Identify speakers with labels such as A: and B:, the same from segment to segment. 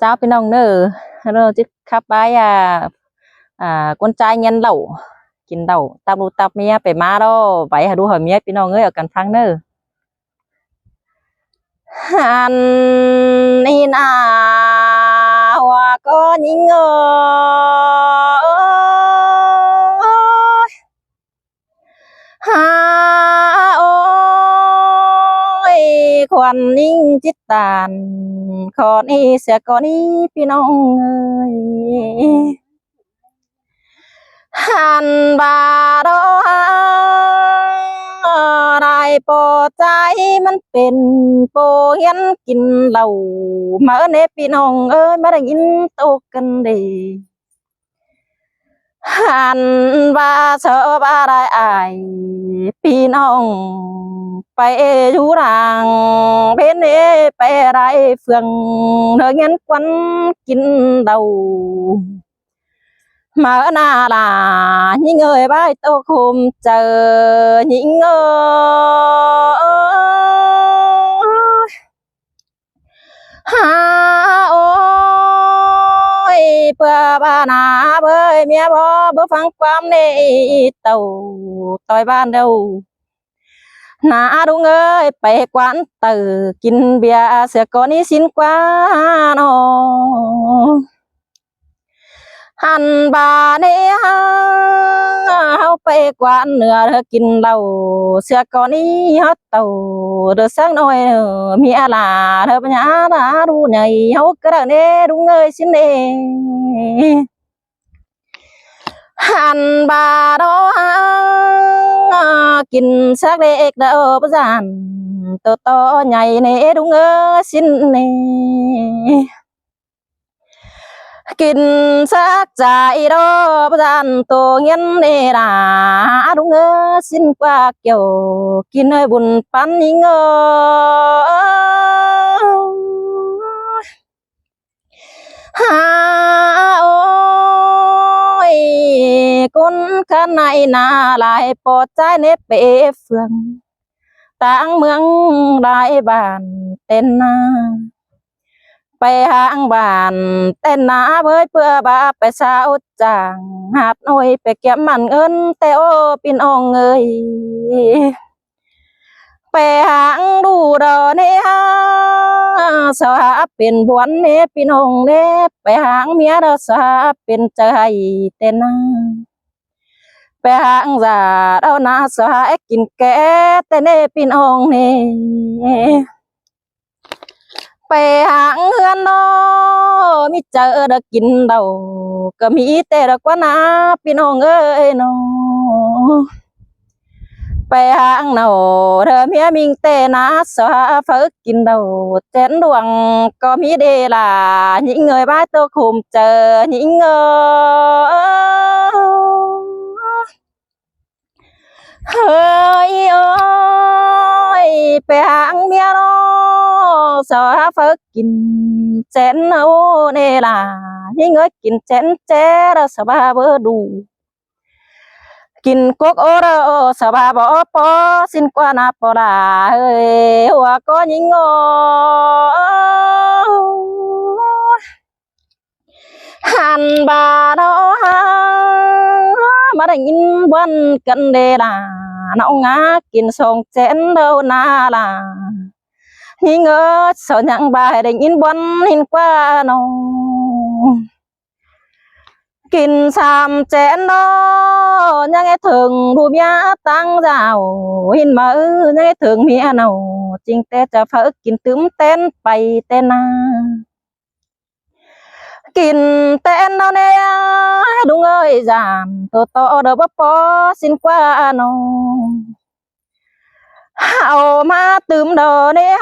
A: เจ้าพี่น้องเนอเราจะขับไปcon trai nhân lẩuกินเดาตามรูตับเมียไปมาแล้วไปหาดูหอยเมียพี่น้องเอ้ยเอากันฟังเนอฮันนี่นาว่าก็ยิงฮาโอ้ยควันนิ่งจิตตานขอนี่เสียก่อนนี้พี่น้องเอ้ยหันบาดอะไรปอใจมันเป็นโปเฮียนกินเหล้ามาเนพี่น้องเอ้ยมาได้ยินโตกันดีหันบาเสบอะไรอายพี่น้องไปอยู่รางเพนเอไปไรเฟืองเธอเงี้ยควันกินเหล้าmở na là những người bay tô khum chờ những người ha ôi bữa ba na bơi mía bó bữa phăng quam nê tàu tỏi ban đâu na đúng ơiไปquán từ kinh bia sẽ có ní xin quá nóหันบาเนี่ยเขาไปกวานเนื้อเธอกินเหล้าเสือก่อนนี้ฮอตเต่าเดือดสักหน่อยมีอะไรเธอปัญญาหาดูใหญ่เขากระเนดูเงยสินเอหันบาดกินสักเด็กเด้อประจานตัวโตใหญ่เนดูเงยสินเนกินสักใจดอประจานตัวเงี้ยเนราดูเงอสิ้นกว่าเกี่ยวกินให้บุญปันยิงฮาโอ้ยคนข้างในนาลายปอดใจเนเปเฟืองต่างเมืองได้บ้านเต้นนาไปหางบ้านเต้นนาเพื่อบาไปสาวจางหาดน้อยไปเก็บมันเงินแต่โอปินองเอ้ยไปหางดูดอเนี่ยสาวเป็นบวนเนพี่น้องเนไปหางเมียดอสาวเป็นใจเต้นนาไปหางจ่าเราหน้าสาวกินแก่แต่เนพี่น้องเนไปหางเฮือนโนมีเจอได้กินเดาก็มีแต่ดอกว่านาพี่น้องเอ้ยโนไปหางเนาเธอเมียมิงแต่นาสาฝึกกินเดาเจนดวงก็มีเดล่ะยิ่งเงยบ้าตัวคุมเจอยิ่งเงยเฮ้ยโอ้ยไปหางเมียโนสาวฝึกกินเจนเอาเนี่ยล่ะยิ่งเงยกินเจนเจเราสบายเบอดูกินกุ๊กโอเราสบายบ่พอสิ้นกว่านาปลาเฮ้ยหัวก็ยิ่งโง่หันบาดมาได้ยินวันกันเดล่ะน้องงากินส่งเจนเดินนาล่ะยิ่งเงยสาวยังบายได้ยินวันหินกว่าน้องกินสามเจนโนยังไงถึงดูเมียตั้งเจ้าหินมือยังไงถึงเมียเนาจริงแต่จะเฟิกกินตื้มเต้นไปเต้นนากินเต้นเอาเนี่ยดูเงยจามตัวโตเด้อบ่พอสิ้นกว่าน้องเอามาตื้มเด้อเนี่ย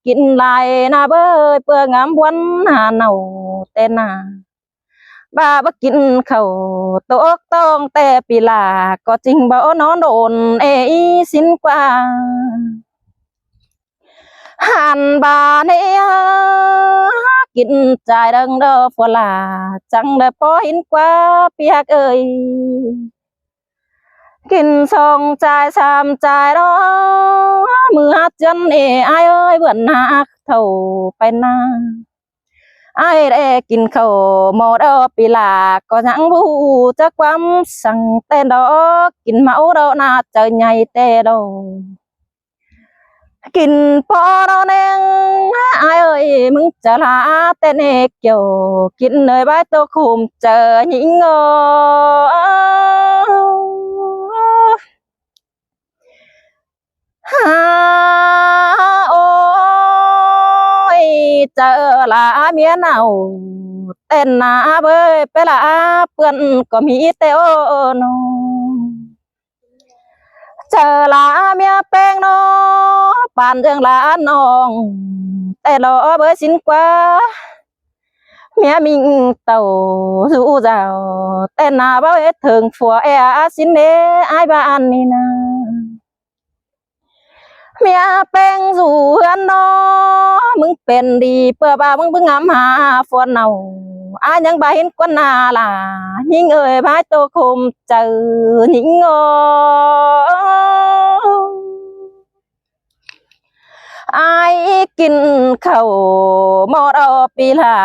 A: กินลายนาเบยเปื่องามวันหาเนาเต้นนาบ้าบ่กินข้าวตกต้องแต่ปีลาก็จริงบ่นอนโดนเอสิ้นกว่าหันบาเนี่ยกินใจดังเด้อฝลาจังได้พอหินกว่าเปียกเอ้ยกินสองใจสามใจรอมือหัดจันเอ้ยเอ้ยเบื่อหนักเท่าไปนา ai để kinh khẩu mò đó bị là có nhãn bu chắc quắm sang tên đó kinh máu đó na trời nhảy tê đâu kinh po đó nên ai ơi mừng chờ là tên này kiểu kinh nơi bãi tôi khum chờ những ngờ ôi chờ là miếng nào tên là bơi bé là bươn có mỹ teo nó chờ là miếng beng nó bàn dương là nong tê lo bơi xin qua mẹ mình tàu rủ rào tên là bao hết thường phùa xin đế ai bạn nè mẹ beng rủ ăn nóมึงเป็นดีเพื่อบ่ามึงเพิ่งงามหาฝนเอายังบ่เห็นคนน่าล่ะยิ่งเอ่ยพายโตคมเจอยิ่งงอaiกินข้าวมอดเอาปีลา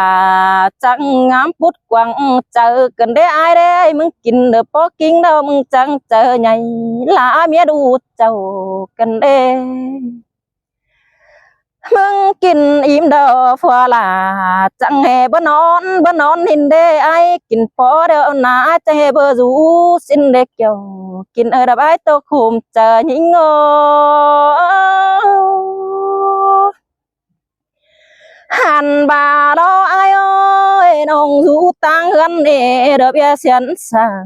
A: จังงามพุดกวังเจอกันได้aiได้มึงกินเด้อพอกินเด้อมึงจังเจอใหญ่ลาเมียดูเจ้ากันเด้มึงกินอิ่มเด้อฟัวลาจังแห่บ่นอนหินเด้ไอกินพอเด้อนาจังแห่บ่รู้สิ้นเด้เกี่ยวกินดับไอโตคุมเจอยิ่งงอหันบาดอไอเอ้ยน้องรู้ตังเฮือนเด้เด้อเบียเสียนสั่ง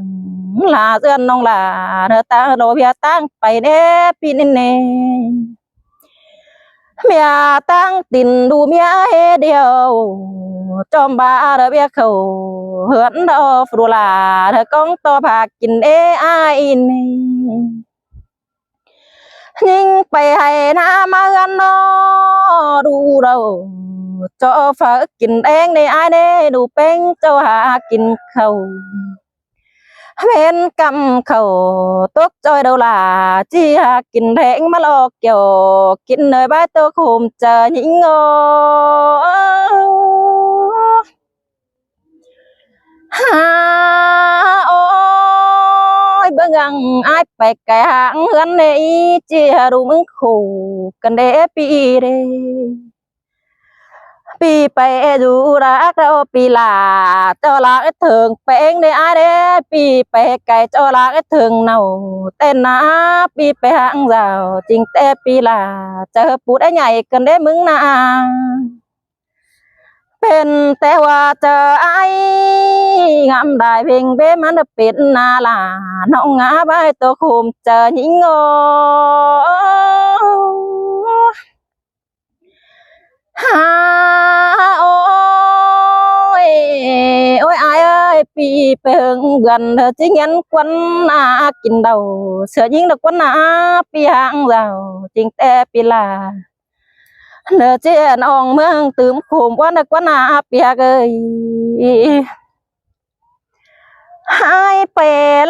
A: ลาเอื้อนน้องลาเด้อตาโลเบียตั้งไปเด้ปีนินเนเมียตั้งตินดูเมียเดียวจอมบาเด้อเบียเขาเฮือนเด้อฟรูลาเด้อกองต่อผักกินไอนี่ยิ่งไปให้น้ามาเฮือนน้อดูเราcho phởกินแดงในไอเด้ดูเป้งเจ้าหากินเขาเป็นกำเขาตกจอยđầu là chiหากินแดงมาลอกเกี่ยวกินเนยบ้านตัวคุมเจอหญิงงอฮาโอ้ยเบิ่งยังไอไปไก่หางเฮือนในจีหาดูมึงขู่กันเด้ปีเด้ปีไปดูรักเราปีลาเจ้ารักถึงเป็นได้อาเด้ปีไปไก่เจ้ารักถึงเนาเต้นนะปีไปหางเราจริงแต่ปีลาเจอปูได้ใหญ่กันได้มึงนะเป็นแต่ว่าเจอไองามได้เพ่งเบ้มันเป็นนาลาน้องงาใบตัวคุมเจอหญิงงอฮาโอ้ยโอ้ยai ơiปีเปิงgần thờ chỉ nhân quânกินđầu sửa những được quânปีหางเราจริงแต่ปีลาเนื้อเจ้าน้องเมืองตื่มขุมวันนักวันปีหากเอ้ยhaiไป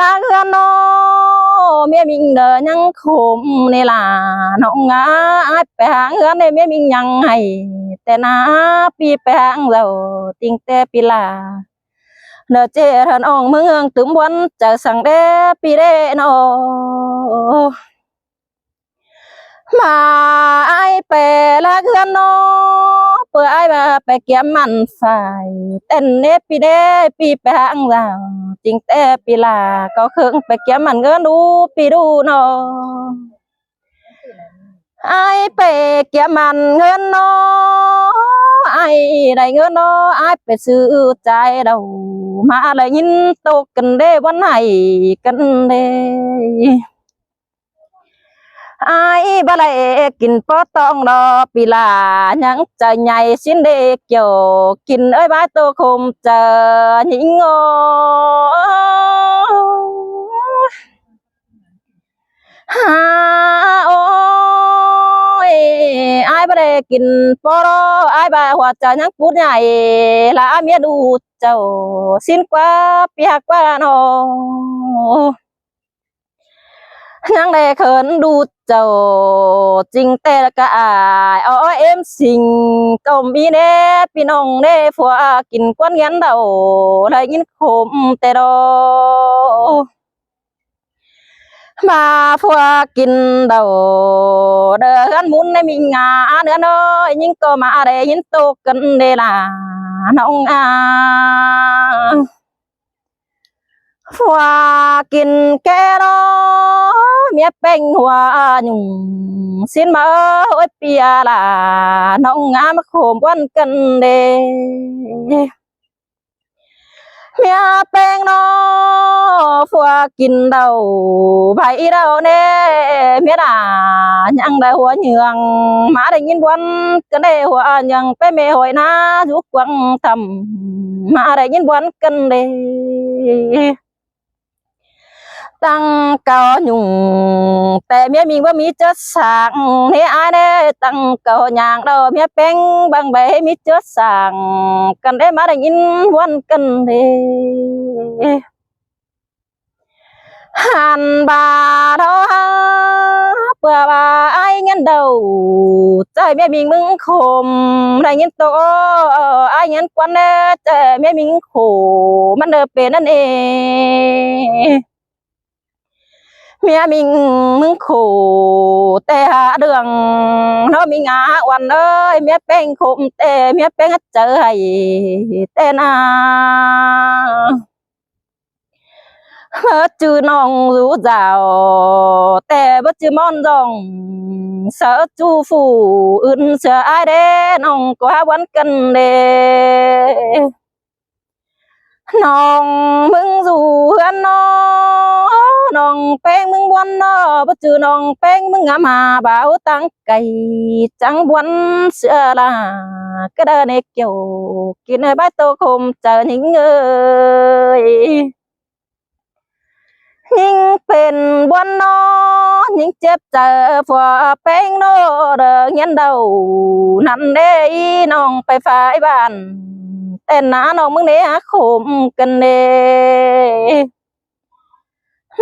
A: ละเฮือนน้อเมียมิงเด้อยังขุมนี่ล่ะน้องไปหางเฮือนในเมียมิงยังให้แต่นาปีไปหางเราจริงแต่ปีลาเนื้อเจ้าน้องเมืองตื่มวันจะสั่งเด้ปีเด้น้อมาไอไปละเฮือนน้อเปิดไอมาไปเกี่ยมมันฝ่ายเต้นเนปีเด้ปีไปหางเราจริงแต่ปีลาก็เครื่องไปเกี่ยมมันเงินดูปีดูนอไอไปเกี่ยมมันเงินนอไอได้เงินนอไอไปซื้อใจเรามาเลยยินตกกันเด้วันไหนกันเด้ไอ้บ่ได้กินปอตองดอปีลายังใจใหญ่สิ้นเด็กเกี่ยวกินเอ้ยบ้าตัวคมเจอหญิงโง่ฮาโอ้ยไอ้บ่ได้กินปอรอไอ้บ่าหัวใจยังพูดใหญ่ละเมียดูเจ้าสิ้นกว่าเปียกกว่าน้อ ยังได้เขินดูเจ้าจริงแต่ก็อายอ้อเอ็มสิงก็มีแน่พี่น้องเด้ผัวกินกวนยันเดาได้ยินคมแต่ดอมาผัวกินเดาเดินมุนในมีงาเนื้อน้อยยิ่งก็มาได้ยินโตกันเดล่ะน้องผัวกินแกรอเมียเป็นหัวหนุ่มสินมาโอ้ยเปียล่ะน้องมาโขมวันกันเดเมียเป็นนอผัวกินเดาไผ่เดาเน่เมียด่ายังได้หัวเหยืองมาได้ยินวันกันได้หัวยังไปเมหอยนะทุกวังทำมาได้ยินวันกันเดตั้งเก่าหยุ่งแต่เมียมีว่ามีเจ้าสั่งเฮอายได้ตั้งเก่าอย่างเราเมียเป็นบางใบมีเจ้าสั่งกันได้มาได้ยินวันกันเดหันบาเราเพื่อว่าไอ้เงินเดาใจเมียมีมึงคมได้ยินโตไอ้เงินควันเด้ใจเมียมีโขมันเดเป็นนั่นเองเมียมิงมึงขู่แต่หาเรื่องเรามีงาวันเอ้ยเมียเป็นคุมแต่เมียเป็นเจอให้แต่นาจื้อน้องรู้เจ้าแต่บ่จื้อมอนดองเสือจูฟูอื่นเสืออายเด้น้องก็หาวันกันเด้น้องมึงอยู่เฮือนน้องแป้งมึงวันนอบ่จื้อน้องแป้งมึงมาบ่าวตั้งไก่จังบวนเสือละก็เดินเกี่ยวกินให้ใบโตคมเจอหญิงเอ้ยยิ่งเป็นบวนนอยิ่งเจ็บเจอผัวแป้งโนเด้อเงี้ยเดานั่นเด้น้องไปฝ่ายบ้านแต่หน้าน้องมึงเนี่ยขมกันเด้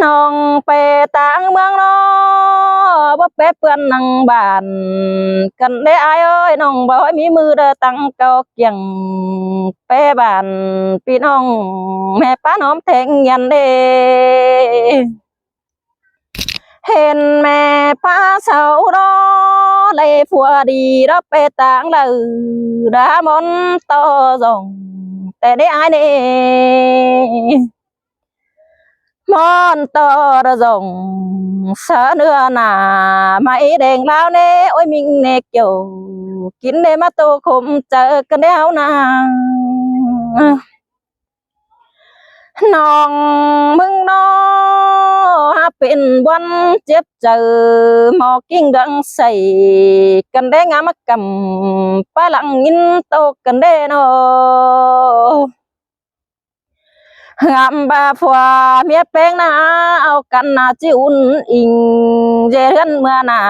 A: น้องไปต่างเมืองน้อบ่ไปเปื้อนนังบ้านกันได้อายเอ้ยน้องบ่ให้มีมือเด้อตั้งเก่าเกี่ยงไปบ้านพี่น้องแม่ป้าน้อมแทงยันเด้เห็นแม่ป้าเสารอเลยผัวดีรับไปต่างเลยดามนต่อส่งแต่ได้อายเน่มอนต่อระส่งเสเนื้อหนาไม่แดงแล้วเน่โอ้ยมิงเนกเกี่ยวกินได้มาโตคมเจอกันได้เอานาน้องมึงน้อเป็นวันเจ็บเจอหมอกิ้งดังใส่กันได้งามกำป้าหลังยินโตกันได้นองามบาผัวเมียแป้งนาเอากันนาจิอุ่นอิงเจริญเมื่อนา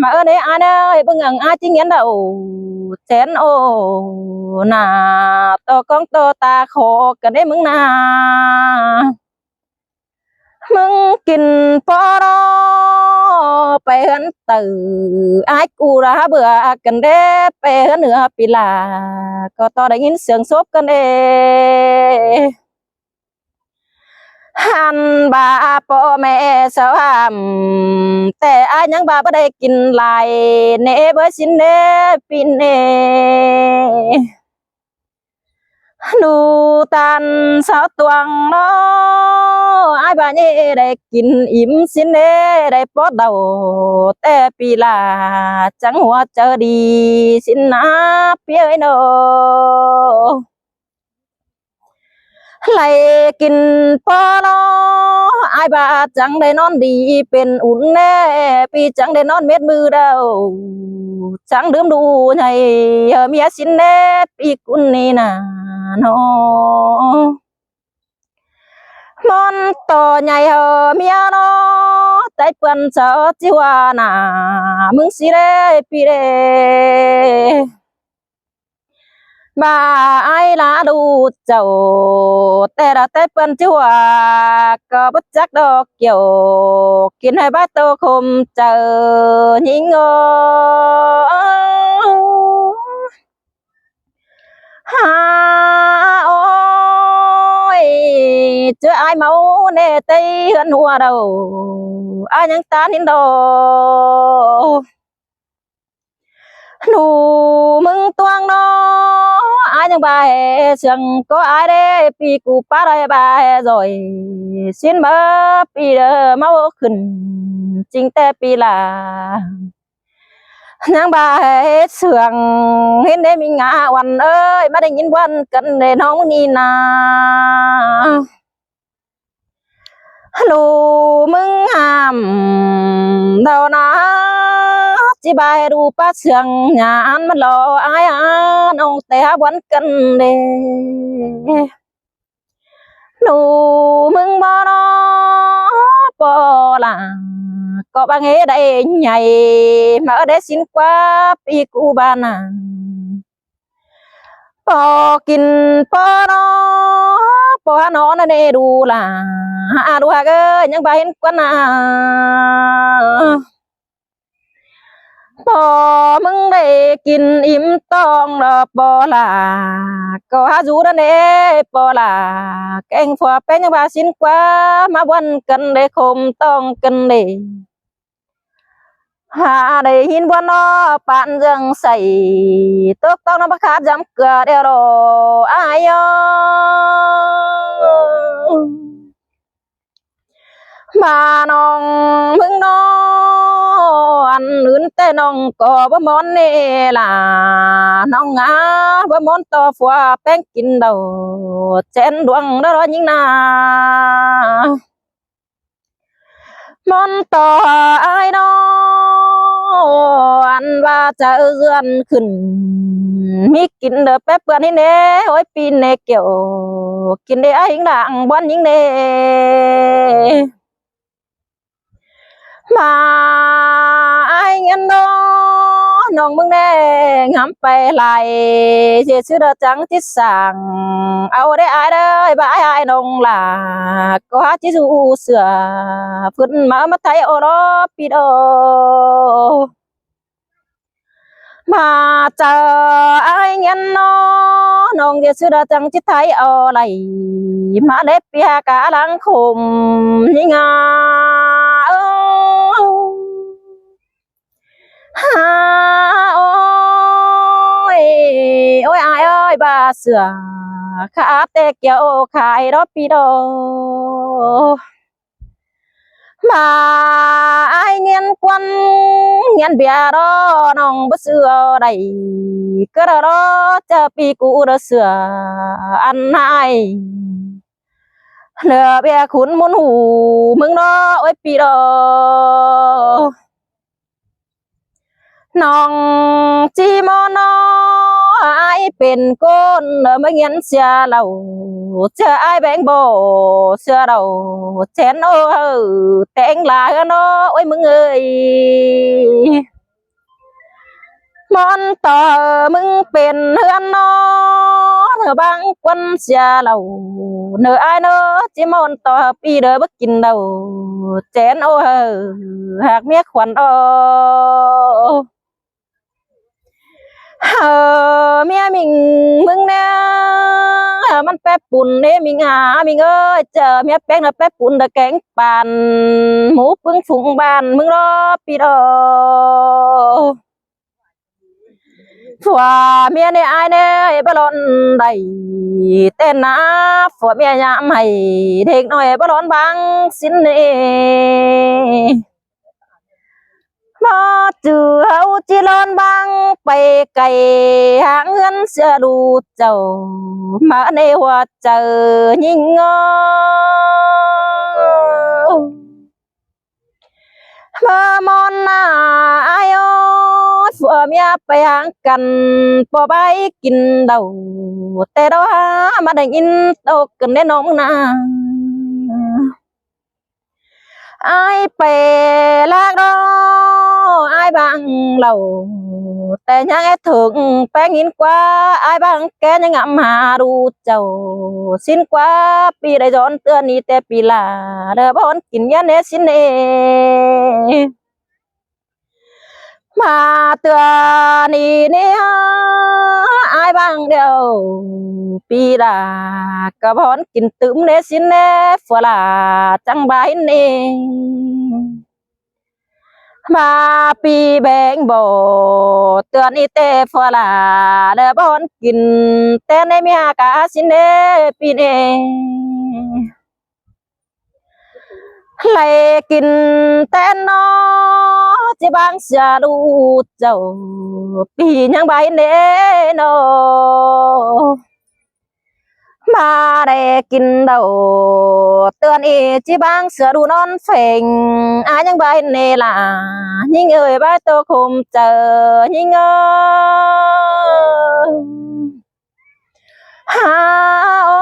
A: มาเด้อเด้อเบิ่งอังอาจิงยันเดาแสนโอนาโตกองโตตาโคกันได้มึงนามึงกินปอรอไปเห็นตื่อายกูระเบื่อกันเด้ไปเห็นเหนือปีลาก็ต่อได้ยินเสียงซบกันเด้หันบาพ่อแม่สาวแต่อายังบาบ่ได้กินลายเนเบสินเนปินเนดูตันสาวตวงน้อไอ้บ้านนี้ได้กินอิ่มสินเนได้ปอดเดาแต่ปีลาจังหัวเจอดีสินนาเปียโนไล่กินปอลอไอ้บาจังได้นอนดีเป็นอุ่นแน่ปีจังได้นอนเม็ดมือเดาจังดื่มดูในเมียสินแน่ปีกุนนี่นาโนมอนต่อใหญ่เมียนอใจเปื่อนเจอจิวานามึงสิเรปีเร bà ai lá đu chầu tê đã tê phân chúa có bất chắc đó kiểu kiến hai bát tô khum chờ nhinh ngô ha ôi chưa ai máu nè tây hơn hùa đầu ai nhang tan đến đâu nụ mừng toang nó ai nhưng bà hè chẳng có ai đấy pi cụ pa đây bà hè rồi xin bơ pi đờ máu khẩn chính tê pi là nhang bà hè sườn hết đấy mình ngã hoàn ơi bà định nhìn quan cần để nóng ni na nụ mừng hàm đầu na chỉ bài đủ bát sương nhà ăn mất lo ai ăn ông té quán cân đê nụ mừng bò nó bò là có ba nghe đây nhảy mà ở đây xin qua pi cu ba nà bò kín bò nó nè đủ là đủ hà cái những bài quán à bò mừng để kín im tong là bò là có há rú đó nè bò là canh phò bé những bà xin qua mà buồn cần để khom tong cần để hà để hin buồn nó bạn dừng say tốt tong nó bắt khát dám cửa đeo đồ ai ơi mà nong mừng nó ăn lươn tê nong có bữa món nè là nong ngã bữa món to phua bánh kín đầu chén đuông đó những na món to ai đó ăn và chợ dườn khẩn mi kín đợt bếp bữa ní nè ôi pin nè kiểu kín để ai đặng bón những nè mà ai nhân đó nong mừng nè ngắm bay lại chỉ chưa được trắng chết sàng ao đấy ai đấy bà ai nong là có chỉ du sửa phun mà mất thấy ở đó pi đâu mà chờ ai nhân nó nong chỉ chưa được trắng chết thấy ở lại mà đẹp bia cả lăng khum như ngà ha ôi ôi ai ơi bà sửa khá tê kiểu khai đó pi đồ mà ai nghiên quân nghiên bia đó nong bất sửa đầy cái đó chờ pi cụ đó sửa ăn ai nửa bia khún muốn hủ mừng đó ôi pi đồน้องจีมอนอไอเป็นคนไม่เงี้ยเสียเราเชื่อไอแบงโบเชื่อเราแทนโอ้แต่งลาเนาะโอ้ยมึงเอ้ยมอนต่อมึงเป็นเฮือนนอเธอบางควันเสียเราเนอไอเนาะจีมอนต่อปีเด้อบักกินเราแทนโอ้หากเมียขวัญโอmẹ mình mừng nèมันแป๊บปุ่นเด้มิงหามิงเอ้ยเจอแม่แป้งน่ะแป๊บปุ่นตะแกงปานหมูปึ้งฝุ่งบ้านมึงรอปีดอผัวเมียเนี่ยอายเนี่ยบ่ร้อนได้เต้นนะผัวเมียยามให้เด็กน้อยบ่ร้อนบางสินนี่mà trừ hậu chỉ lon băng bay cày hạng ngân xưa đủ chầu mà nê hoa chờ nhìn ngó mà món ai ơi phở mía bay hạng cần bỏ bay kín đầu tê đó mà đánh in đâu cần đến nóng na ai bè lạc đó ai bằng lầu แต่ยังไอ้ถึงแป้งหินกว่าไอ้บางแกยังงำหาดูเจ้าสิ้นกว่าปีได้ย้อนเตือนนี้แต่ปีลาเด้อบอนกินยันเนสินเนมาเตือนนี้เนี่ยไอ้บางเดียวปีลากระบอนกินตึมเนสินเนฝัวลาจังบายเนมาปีแบงโบเตือนอีเตฟลาเดบอนกินแต่ในเมียกาสินเนปีเนไล่กินแต่นอจิบางเสียดูเจ้าปียังใบเนโนมาได้กินเดาเตือนอีจีบางเสือดูนอนเฟ่งยังใบเนล่ะยิ่งเอ่ยใบตัวคมเจอยิ่งฮาโอ้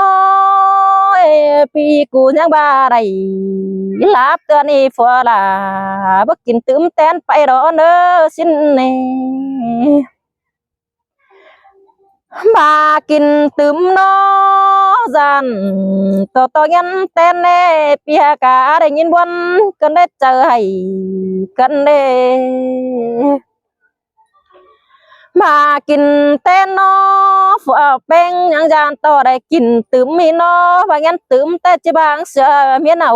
A: ยปีกูยังบาได้ลาบเตือนอีฟัวล่ะบ่กินตื้มแตนไปรอเนอสินเนมากินตึมนอจันต่อยันเต้นเน่เปียกาได้ยินวันกันได้เจอให้กันเน่มากินเต้นนอฝัวเป็งยังจานต่อได้กินตึมมีนอบางยันตึมแต่จีบางเสือเมียนเอา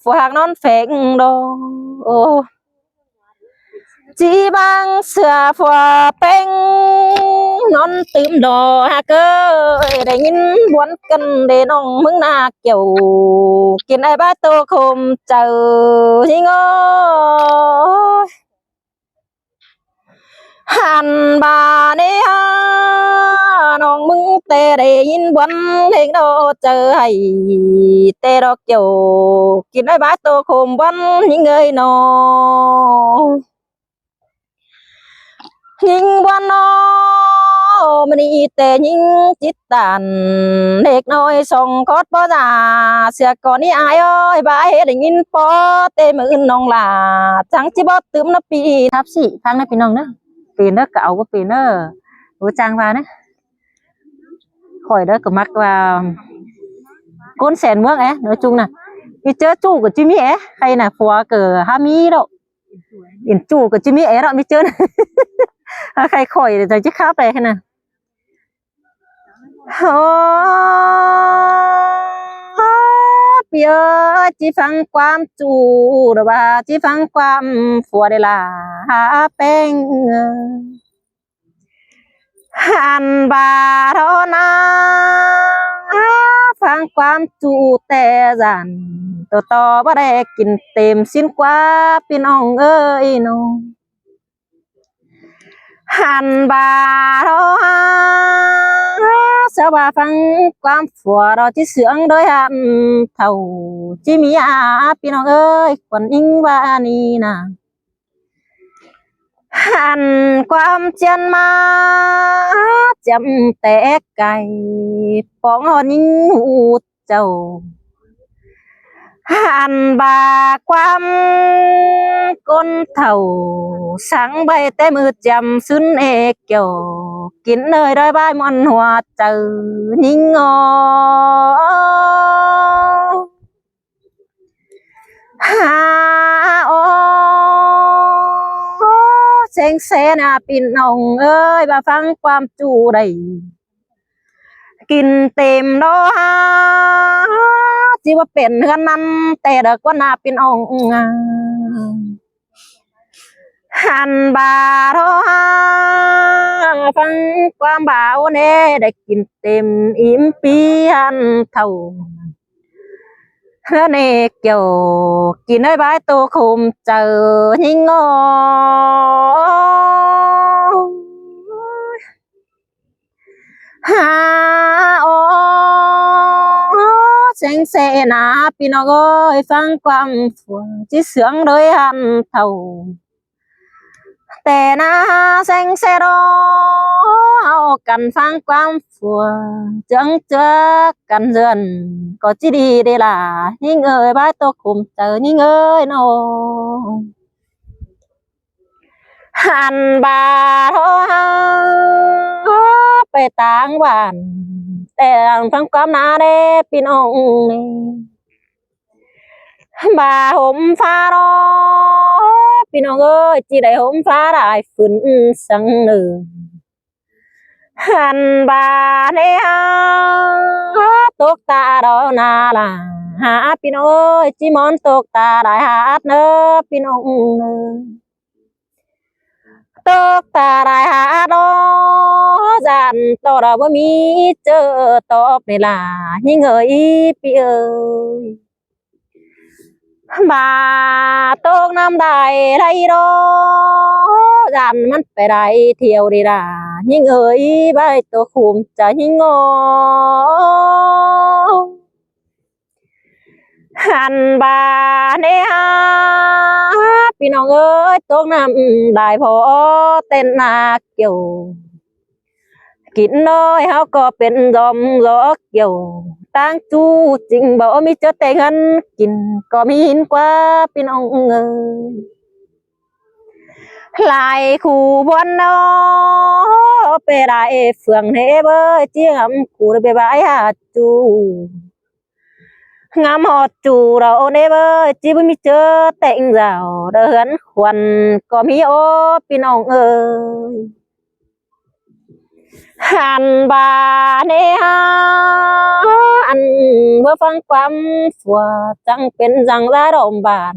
A: ฝัวหากนอนเฟงโดจีบางเสือฝัวเป็งนอนตึมดอฮะเกยได้ยินบวนกันเดน้องมึงนาเกี่ยวกินไอ้บ้าโตคมเจอที่งอหันบาเนี่ยน้องมึงเตะได้ยินบวนเพลงโดเจอให้เตะดอกเกี่ยวกินไอ้บ้าโตคมบวนยิ่งเงยนอยิงบวนนอมันอีแต่ยิงจิตตันเด็กน้อยส่งคอดป้อจ่าเสือก่อนนี่อายอ้อยบายได้ยินป้อเตมือน้องหลาจังจิบอตึมนับปีทับสิพังนะพี่น้องเนอะปีเนอะก็เอาก็ปีเนอะรู้จังว่านะข่อยเด้อก็มักว่าก้นแสนเมืองเนื้อจุงน่ะมีเจอจู่กับจิมี่ใครน่ะผัวเกิดฮามีดอกอินจู่กับจิมี่ดอกมีเจอใครข่อยเดี๋ยวจะข้าไปขนาดโอ้เปียจีฟังความจูหรือว่าจีฟังความฝัวได้ล่ะหาแป้งหันบาโรนาฟังความจูแต่จันต่อบ่ได้กินเต็มสิ้นกว่าพี่น้องเอ้ยน้องหันบาโรเสว่าฟังความฝัวเราที่เสืองโดยหันเท่าจิมีอาพี่น้องเอ้ยควันอิงวานีนะหันความเจียนมาจำแต่ไก่ปองหอนิ่งหูเจ้าหันบาความก้นเท่าสังใบแต่มือจำซึ้นเอกเกี่ยวกินเลยได้ใบมันหัวเจอนิ่งงอฮาโอเสียงเสนาปินน้องเอ้ยมาฟังความจูได้กินเต็มดอฮาจีว่าเป็นเฮือนนั้นแต่เด็กว่านาปินองหันบาโรฮาฟังความบ่าวเน่ได้กินเต็มอิ่มปีหันเท่าเฮือเนเกี่ยวกินได้ใบโตคมเจอหิงอฮาโอเสียงเสนาพี่น้องเอ้ยฟังความฝัวจีเสืองโดยหันเท่าแต่นาเสียงเสรอเอากันฟังความฝัวจังเจอกันเดือนก็จีดีได้ล่ะยิ่งเอ้ยบ้าตัวคุมเจอยิ่งเอ้ยน้อง หันบาทไปต่างบ้านแต่ทั้งความหนาเด้พี่น้องนี่บ่าห่มฟ้าร้อพี่น้องเอ้ยจีได้ห่มฟ้าได้ฝืนสังหนึ่งหันบาเนียตกตาดอนาลาหาพี่น้องเอ้ยจีมอนตกตาได้หาเนอพี่น้องเนอตกตาได้หาดอจันต่อเราบ่มีเจอตอบในลายิ่งเอ้ยพี่เอ้ยบาตกน้ำได้ไรดอจันมันไปได้เที่ยวดีดายิ่งเอ้ยใบตัวคุมจะยิ่งงอหันบาเนียพี่น้องเอ้ยตกน้ำได้พอเต้นนาเกี่ยวกินน้อยเฮาก็เป็นดอมล้อเกี่ยวตั้งจูจริงบ่มีเจอแต่เงินกินก็มีหินกว่าพี่น้องเอ้ยลายคู่บนนอไปได้เฟืองเฮเบอเจียมคู่ไปบายหาจูงามหอดจูเราเนเบอจีบมีเจอแต่งราวเดินควันก็มีโอพี่น้องเอ้ยหันบาเนียอันเมื่อฟังความฝัวจังเป็นจังละดมบาน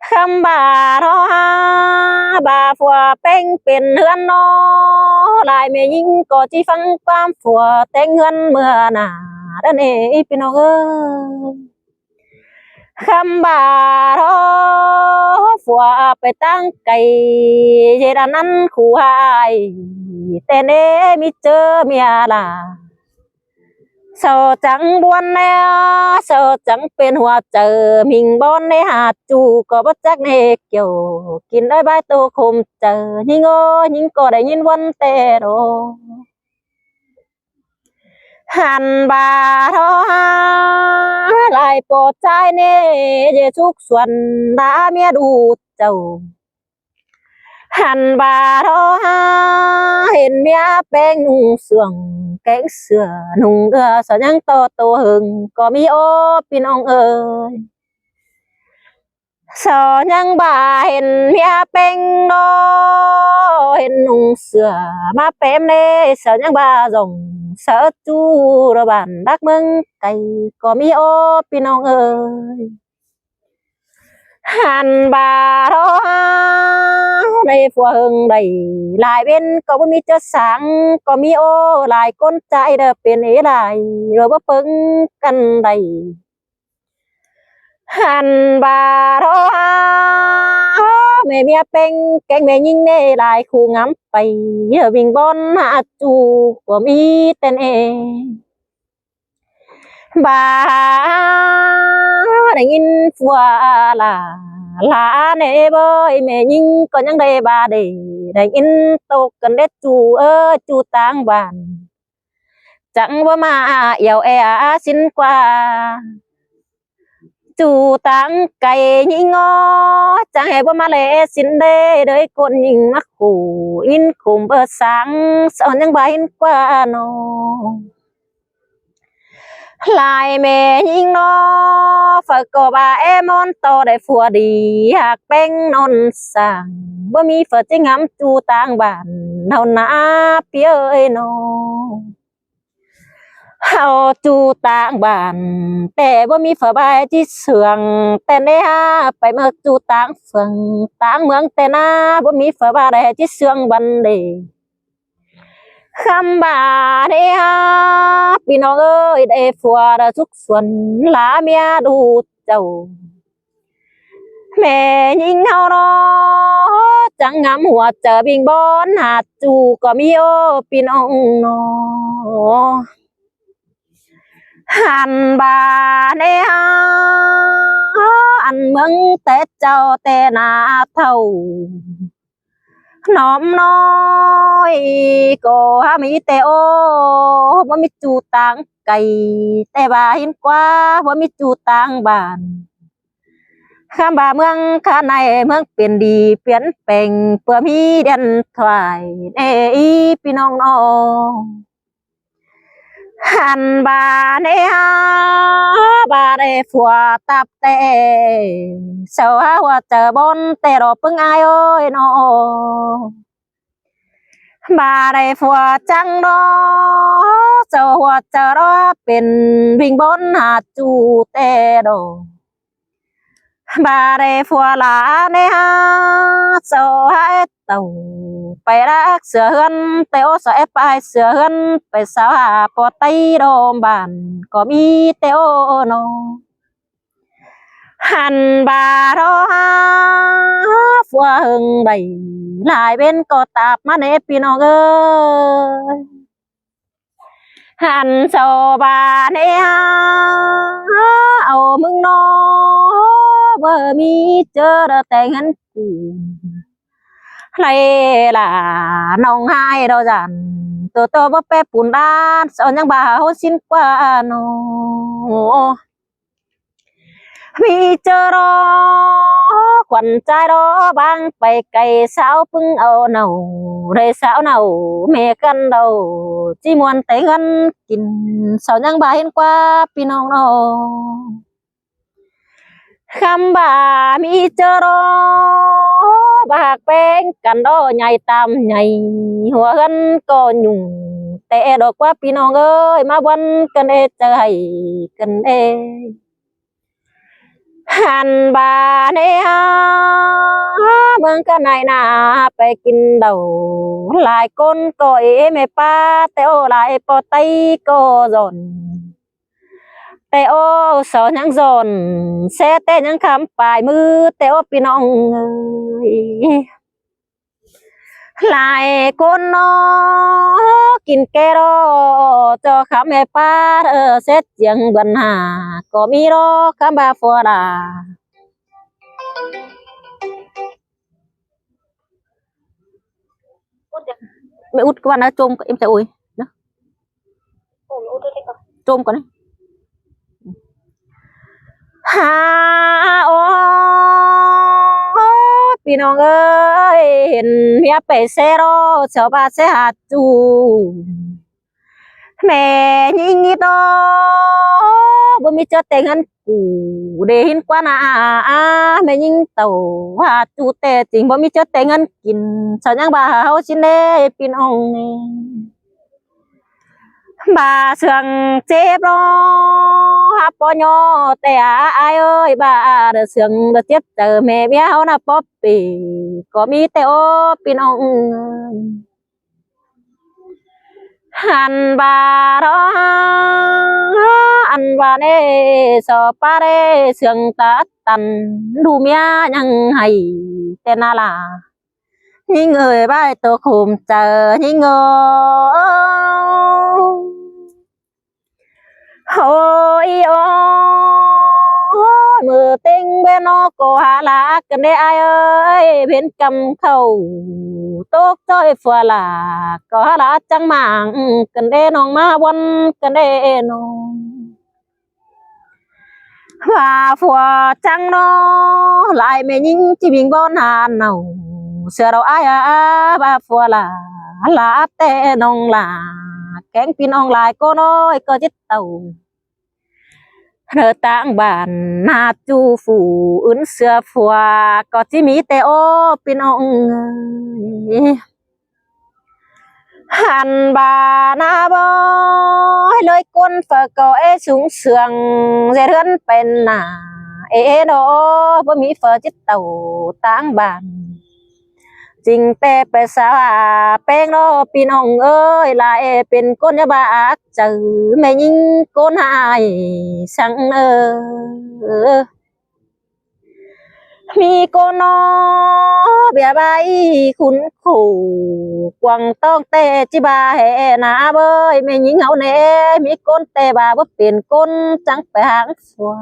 A: คำบาทอบาฝัวเป้งเป็นเฮือนนอลายเมยิงก็จีฟังความฝัวแต่งเงินเมื่อหนาเด้อนี่พี่น้องเอ้ยคำบาทอฝัวไปตั้งไก่เจดานั้นคู่หายแต่เนมีเจอเมียล่ะเศร้าจังบวนแน่เศร้าจังเป็นหัวเจอมิงบอนในหาดจูก็บ่จักเนเกี่ยวกินได้ใบตัวคมเจอยิงโอยิงก็ได้ยินวันแต่โรหันบาทอลายโปรดใจเน่เจทุกส่วนดาเมียดูเจ้าหันบาทอเห็นเมียแป้งนุ่งเสื่องแกงเสือนุ่งเรือสยังโตโตหึงก็มีโอพี่น้องเอ้ยสอยังบ่าเห็นเมียแป้งโนเห็นนุ่งเสือมาเป้มเน่สอยังบ่าส่งเสือจูระบานดักเมืองไก่ก็มีโอพี่น้องเอ้ยหันบาทอในฝัวหึงได้หลายเว้นก็บ่มีเจ้าสังก็มีโอหลายก้นใจเด้อเป็นเอหลายเราบ่เปิงกันได้หันบาทอแม่เมียเป็งแกงแม่ยิงเน่หลายคู่งำไปเยอะวิ่งบอนหาจูก็มีแต่เน่บาได้ยินฝัวลาลาเน่เบยแม่ยิงก็ยังได้บาได้ยินตกกันเด็ดจูจูต่างบ้านจังว่ามาเอี่ยวแอสินกว่าจูต่างไก่ยิงงอจังให้ว่ามาเลสินเด้เด้คนยิงมักขู่อินคุมเบอร์สังสอนยังบาหินกว่าน้องลายเมยิงนอฝากก็บาเอมอนโตได้ฝัวดีหากเป้งนอนสั่งบ่มีฝาจิงำจูต่างบ้านเท่านาเปียเอ้ยนอเฮาจูต่างบ้านแต่บ่มีฝาบายที่เสืองแต่เนฮาไปเมื่อจูต่างเฟืองต่างเมืองแต่นาบ่มีฝาบายที่เสืองบันเดคำบาเนียพี่น้องเอ้ยได้ฝัวได้ทุกส่วนลาเมียดูเจ้าแม่ยิงเฮาเนาะจังงามหัวเจอบิงบอนหาจูก็มีโอพี่น้องเนาะหันบาเนียอันเมืองแต่เจ้าแต่นาเท่าน้อมน้อยก็มีแต่โอบ่มีจูต่างไก่แต่บาหินกว่าบ่มีจูต่างบ้าน ข้ามบ่าเมืองข้าในเมืองเป็นดีเปลี่ยนแปลงเพื่อมีเด่นถวายเอีพี่น้องน้องหันบ่าเนียบ่าได้ฝัวตับเตเสาหัวเจอบนแต่รอปึงอายเอ้ยน้องบ่าได้ฝัวจังดอเจ้าหัวเจอรอเป็นวิ่งบนหาจูแต่ดอบ่าได้ฝัวหลาเนียเจ้าให้เต่าไปรักเสือเฮือนแต่โอสายไปเสือเฮือนไปสาวหาปอไตโดมบ้านก็มีแต่โอน้องหันบ่ารอหาฝัวหึงใบหลายเป็นก็ตาบมาเนพี่น้องเอ้ยหันโซบาเนียเอามึงน้อบ่มีเจอแต่งหันกูไรล่ะน้องให้เราจันตัวบ่แปรปุ่นด้านสอนยังบ่าวสิ้นกว่าน้อมีเจอรอขวัญใจรอบางไปไกลสาวพึ่งเอาเนาเรสาวเนาเมกันเดาจีมวนแต่เงินกินสาวยังบ่เห็นกว่าพี่น้องน้องคำบ่ามีเจอรอบากแป้งกันดอใหญ่ตามใหญ่หัวกันก็ยุ่งแต่ดอกว่าพี่น้องเอ้ยมาวันกันเอใจกันเอหันบาเนียเมืองกันไหนนาไปกินเดาหลายคนก็เอไม่ป้าแต่โอหลายปอไตก็จนแต่โอสอนยังจนเสแต่ยังคำปลายมือแต่โอพี่น้องหลายคนนอกินแกรอจอคำแม่ป้าเสร็จยังบันหาก็มีรอคำบาฟัวดาไม่อุดก่อนนะจมก็เอ็มจะอุ้ยนะจมก่อนนะฮาโอพี่น้องเอ้ยเห็นเมียไปเซโรชาวบ้านเสหาจูแม่ยิงนี่ดอบ่มีเจอแต่งหันกูเดเห็นกว่านาแม่ยิงเต่าหาจูแต่จริงบ่มีเจอแต่งหันกินฉันยังบ่าเฮาสิเน่พี่น้องนี่บ่าเสืองเจ็บรอฮับปอยอแต่อายเอ้ยบ่าเด้อเสืองเด้อเจ็บเจอแม่เมียเฮานะป๊อปปี้ก็มีแต่โอพี่น้องหันบารออันว่าเนสอปาเรเสืองตัดตันดูเมียยังให้แต่นาลายิ่งเอ่ยบ้ายตัวคุมเจอยิ่งเอ่โอ้ยโอ้มือเต็งเบนอก็หาลากันได้อายเอ้ยเพ็นกำเข้าตกจ้อยฝัวลาก็หาลาจังหมางกันได้น้องมาวันกันได้น้องว่าฝัวจังนอลายแม่ยิงจีบิงบอนหานเนาเสือเราอายว่าฝัวลาลาแต่น้องลาแกงพี่น้องลายก็น้อยก็จิตเต่าเธอต่างบ้านนาจูฝูอึนเสือฝัวก็จิมีแต่โอพี่น้องหันบานาบอยเลยก้นฝากก็เอสูงเสืองเจริญเป็นหนาเอโดบ่มีเฟอจิตเต่าต่างบ้านจริงแต่ไปสาแป้งรอพี่น้องเอ้ยลายเป็นคนยาบากเจอแม่ยิงคนหายสังมีโกนอเบียใบคุณขู่กวางต้องเตจิบาแห่นาเบยแม่ยิงเฮาเน่มีก้นแต่บาบ่เป็นก้นจังไปหางสัว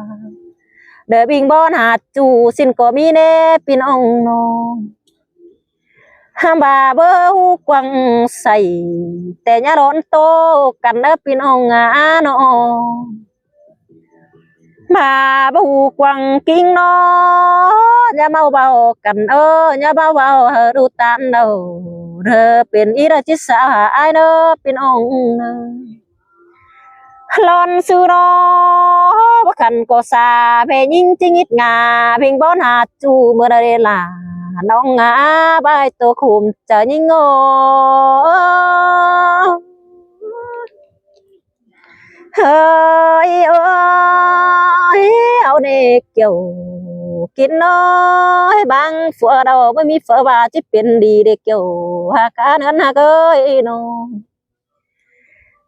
A: เดอบิงบอนหาจูสินก็มีเน่พี่น้องน้องห้ามบาเบอกวางใส่แต่ยาร้อนโตกันเด้อพี่น้องน้อง mà bù quăng kinh nó nhà mau vào cần nhà mau vào hờ đu tan đầu rờ bên ý ra chứ sao ai nó bên ông lon sư đó bắc khăn có xa về nhìn chính ít ngà bình bón hạt chu mưa đây là nong ngã bay tô khum chờ nhìn ngô ơi ơi áo nè kiểu kín nói băng phở đầu mới mi phở bà chỉ biển đi để kiểu hà cá nữa hà ơi nó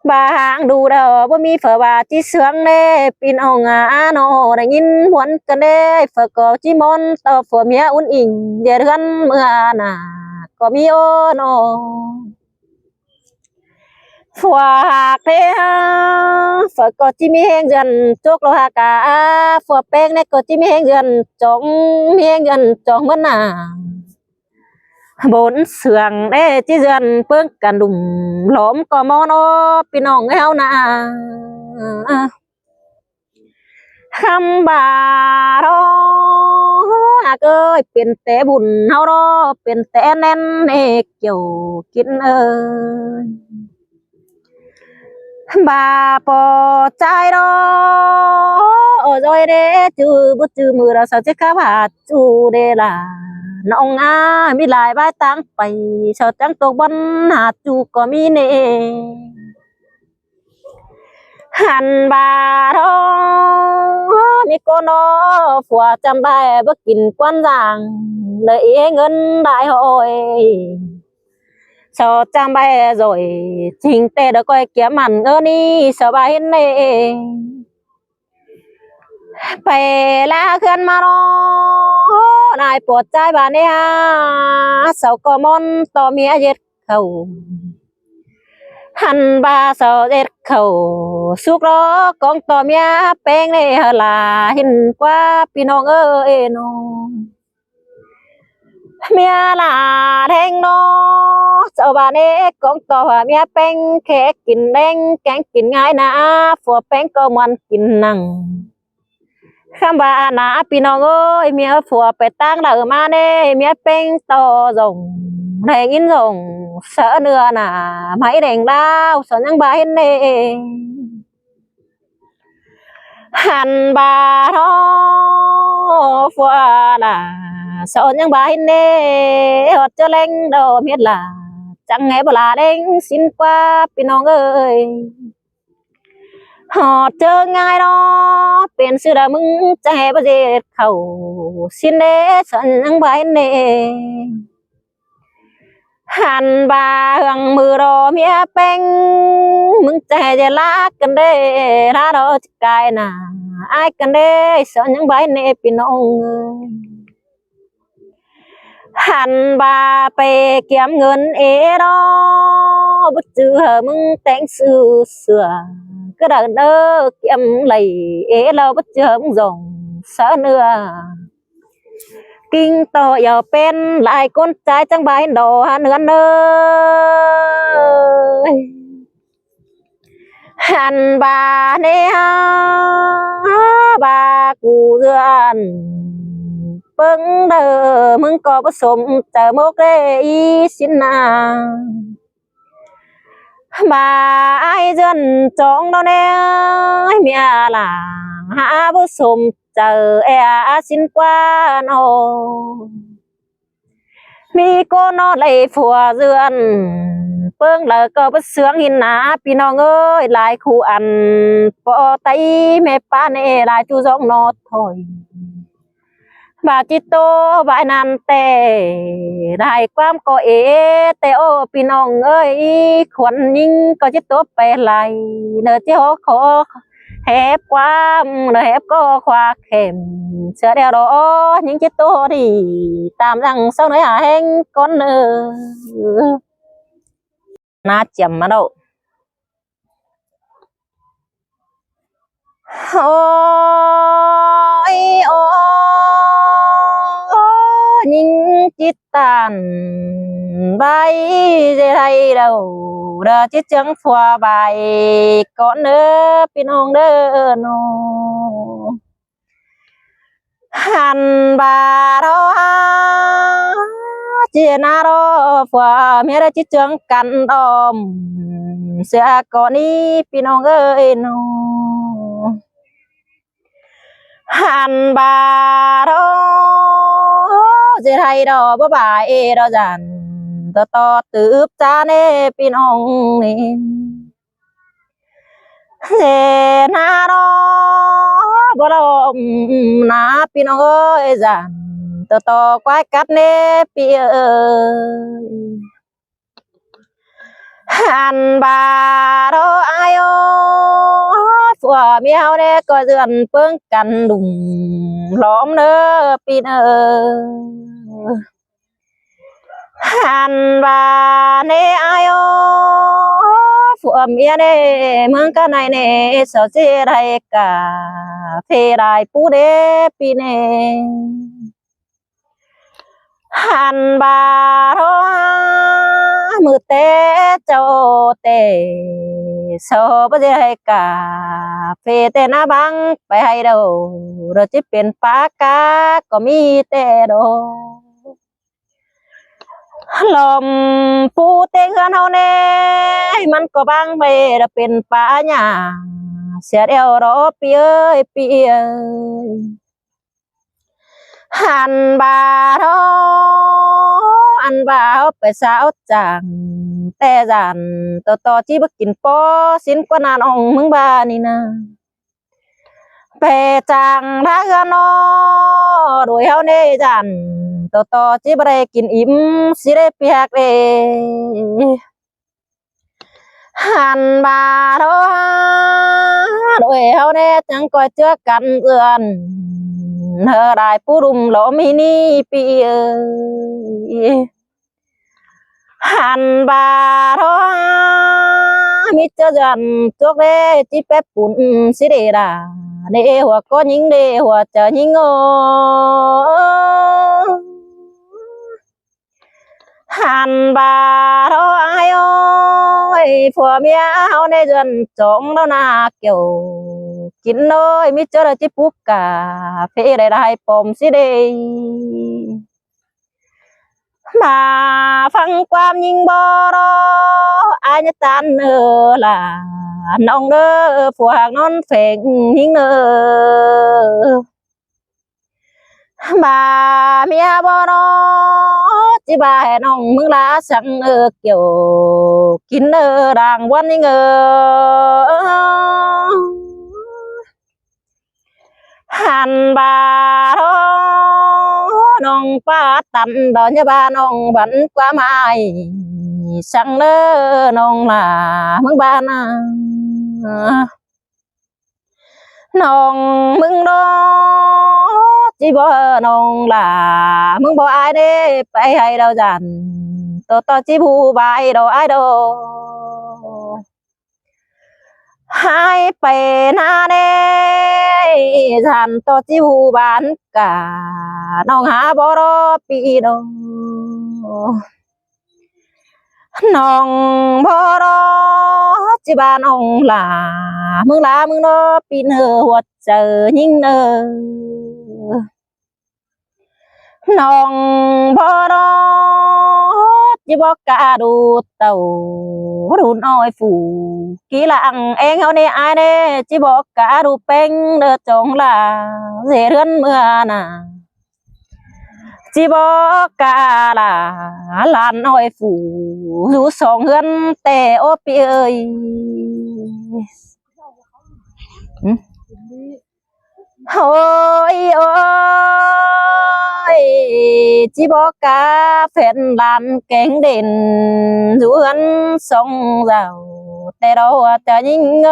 A: bà hàng đủ đầu mới mi phở bà chỉ sướng nè pin ông à nó đã nhìn muốn cần đê phở có chỉ món tàu phở mía uốn ỉn giờ gần mưa nà có mi ô nó phở hạc thế phở có chỉ mi hang dần chốt lo hà cả phở beng này có chỉ mi hang dần chong mi hang dần chong mất nà bốn sườn để chỉ dần phương cả đùng lõm có món ô pin ông heo nà khăm bà đó à ơiเป็นแต่บุญเฮาดอเป็นแต่แน่นเอเกี่ยวกินbà bỏ trái đó rồi để chú bút chú mưa ra sao chết cá bà chú để là nong à mi lại bài tăng bay sao tăng tổ bắn hạt chú có mi nè hàn bà đó mi con nó phùa trăm bài bất kín quan giang lấy ngân đại hội sao trăm bài rồi chính tê đã coi kiếm mặn ơ ni sao bài này phải là khăn mà nó này bột trái bà nè sao có món to mía giết khẩu hẳn bà sao giết khẩu suốt đó con to mía beng này là hình qua pinong ơi nó mía là đen nó sao bà nè con to và mía beng khẽ kín đen cánh kín ngay nà phùa beng có món kín nằng khám bà nà pinong ơi mía phùa bè tăng đỡ mà nè mía beng to rồng này in rồng sợ nữa nà máy đèn đau sợ nhang bà hết nè hàn bà đó phùa là sợ nhang bà hết nè hoặc cho lên đâu biết là chẳng nghe bà là đến xin qua pinong ơi họ chơi ngay đóเป็นsự đã mừng chẳng hề bao giờ khẩu xin đế sẵn nhang bài nè hàn bà hưởng mưa đó mía bánh mừng chẳng hề giờ lá cần đế ra đó cái nà ai cần đế sẵn nhang bài nè bên ông hàn bà bè kiếm ngân ế đó bất chư hờ mừng tánh sự sửa cứ đợi đỡ kiếm lầy ế lâu bất chợt rồng sợ nữa kinh to giờ pen lại con trai chẳng bài đồ nữa ơi hàn bà nè bà cụ dườn bưng đờ mừng có bất sum chờ mốc đê y xin à bà ai dân trong đó nè mẹ là hạ bữa sum chờ xin qua nó mi cô nó lấy phùa dườn phương là có bất sướng hin ná pinong ơi lại khu ăn bỏ tay mẹ pa nè lại chú giống nó thôi bà chỉ tô vài năm tè đại quam có ế tè ô pinong ơi khuẩn nhưng có chỉ tô bè lại nợ chỉ hó khó hẹp quá nợ hẹp có khoa kèm sợ đeo đó những chiếc tô thì tạm rằng sau này hả hen con nợ na chậm mà đâu ôi nhìn chiếc tàn bay dễ hay đâu đờ chiếc trắng phòa bài con nữa pinong đỡ nó hàn bà đó chia na đó phở mẹ đã chỉ trường cắn đom sẽ có ní pinong ơi nó hàn bà đó dễ hay đó bố bà ê đó dàn to to tự ướp cha nê pinong nè dễ na đó bố đó na pinong ơi dàn to to quái cắt nê pi ơi hàn bà đó ai ơi phùa miao đê coi dườn phương cằn đùng lõm nơ pin hàn bà nê ai ơi phùa mía đê mương cái này nè sao chế đây cả phê đại pu đê pin hàn bà đó mưa té châu tê sao bây giờ hay cả phê tê na băng phải hay đâu rồi chỉ biển phá cá có mi tê đâu lom pu tê hơn hao nèมันก็บางไปเราเป็นป้าหญ้าเสียเดียวรอปีเอ้ยปีเอ้ยหันบาทออันบ่าวไปสาวจังแต่จันต่อที่บักกินปอสินกว่านานองมึงบ้านี่นะไปจังทักนอโดยเฮาเนจันต่อที่บ่ได้กินอิ่มสิได้เปียกเด้หันบาทอโดยเฮาเนจังก้อยเจือกันเอื้อนเธอได้ผู้รุมหลอมินีปีเอ้ยหันบาทอมิเจจันจกเด้จิเป๊ปปุ่นสิเดดาเดหัวก็ยิงเดหัวจะยิงหันบาทอไอ้โอ้ยผัวเมียเฮาในเดือนจงแล้วนาเกี่ยวกินเลยมิเจอจิปุกกาเฟได้ปมสิเดมาฟังความยิงบอรออาญตันเนอล่ะน้องเด้อพวกนอนเฟ่งยิงเนอมาเมียบอรอจิบาให้น้องมึงลาสังเกี่ยวกินรางวันยิงหันบาทอน้องป้าตันดอนยาบาน้องบันกว่าไม้สังเนอน้องล่ะมึงบ้านะน้องมึงดอจีบ่น้องล่ะมึงบ่อายเด้ไปให้เราจันต่อจีผู้บายดอกอายดอกหายไปนาเด้ฉันต่อจีผู้บ้านกาน้องหาบ่รอปีดอกน้องบ่รอจีบ้านน้องล่ะมึงล่ะมึงรอปีเนอหัวเจอยิ่งเนอน้องบ่รอจีบ่กะดูเต่าดูน้อยฝูกี่ละอังเองเฮานี่อายเด้จีบ่กะดูเป็งเด้อจงล่ะเสียเรือนเมื่อน่ะจีบอกกาล่ะลานน้อยฝูอยู่สองเฮือนแต่โอปีเอ้ยโอ้ยโอ้ยจีบอกกาแฟนลานแกงเด่นอยู่เฮือนสองเราแต่เราจะยิ่งเง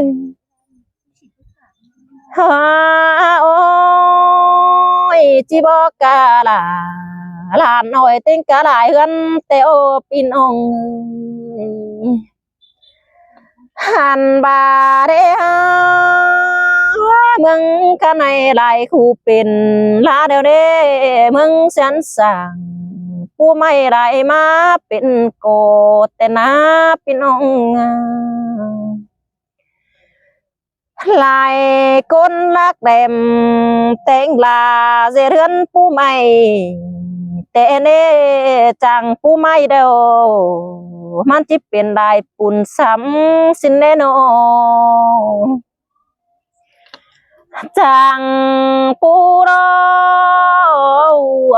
A: ยฮาโอ้ยจีบอกกาล่ะหลานน้อยติ้งกะหลายเฮือนแต่โอปีนองหันบาเด้มึงข้าในหลายคู่เป็นลาเดียวเด้มึงเสียนสั่งผู้ไม่ไรมาเป็นโกแต่นาปีนอง lại côn lắc đệm tên là dễ rươn pu mày tên nê chẳng pu mày đâu man chỉเป็นได้ปุ่นซ้ำสินแน่นอนจังปูร